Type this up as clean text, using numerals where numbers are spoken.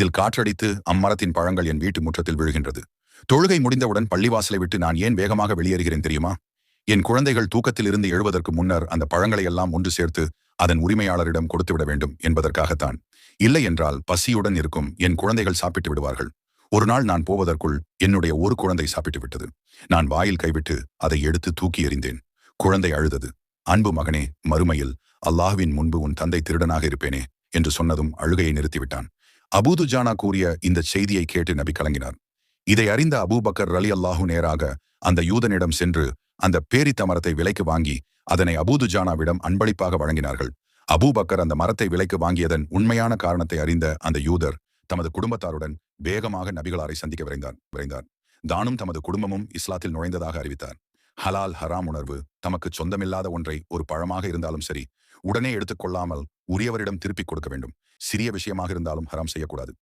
இதில் காற்றடித்து அம்மரத்தின் பழங்கள் என் வீட்டு முற்றத்தில் விழுகின்றது. தொழுகை முடிந்தவுடன் பள்ளிவாசலை விட்டு நான் ஏன் வேகமாக வெளியேறுகிறேன் தெரியுமா? என் குழந்தைகள் தூக்கத்தில் இருந்து எழுவதற்கு முன்னர் அந்த பழங்களை எல்லாம் ஒன்று சேர்த்து அதன் உரிமையாளரிடம் கொடுத்துவிட வேண்டும் என்பதற்காகத்தான். இல்லை என்றால் பசியுடன் இருக்கும் என் குழந்தைகள் சாப்பிட்டு விடுவார்கள். ஒரு நாள் நான் போவதற்குள் என்னுடைய ஒரு குழந்தை சாப்பிட்டு விட்டது. நான் வாயில் கைவிட்டு அதை எடுத்து தூக்கி எறிந்தேன். குழந்தை அழுதது. அன்பு மகனே, மறுமையில் அல்லாஹ்வின் முன்பு உன் தந்தை திருடனாக இருப்பேனே என்று சொன்னதும் அழுகையை நிறுத்திவிட்டான். அபூதுஜானா கூறிய இந்த செய்தியை கேட்டு நபி கலங்கினார். இதை அறிந்த அபூபக்கர் ரலியல்லாஹு நேராக அந்த யூதனிடம் சென்று அந்த பேரித்த மரத்தை விலைக்கு வாங்கி அதனை அபூதுஜானாவிடம் அன்பளிப்பாக வழங்கினார்கள். அபூபக்கர் அந்த மரத்தை விலைக்கு வாங்கியதன் உண்மையான காரணத்தை அறிந்த அந்த யூதர் தமது குடும்பத்தாருடன் வேகமாக நபிகளாரை சந்திக்க விரைந்தார். தானும் தமது குடும்பமும் இஸ்லாத்தில் நுழைந்ததாக அறிவித்தார். ஹலால் ஹராம் உணர்வு தமக்கு சொந்தமில்லாத ஒன்றை ஒரு பழமாக இருந்தாலும் சரி உடனே எடுத்துக்கொள்ளாமல் உரியவரிடம் திருப்பிக் கொடுக்க வேண்டும். சிறிய விஷயமாக இருந்தாலும் ஹராம் செய்யக்கூடாது.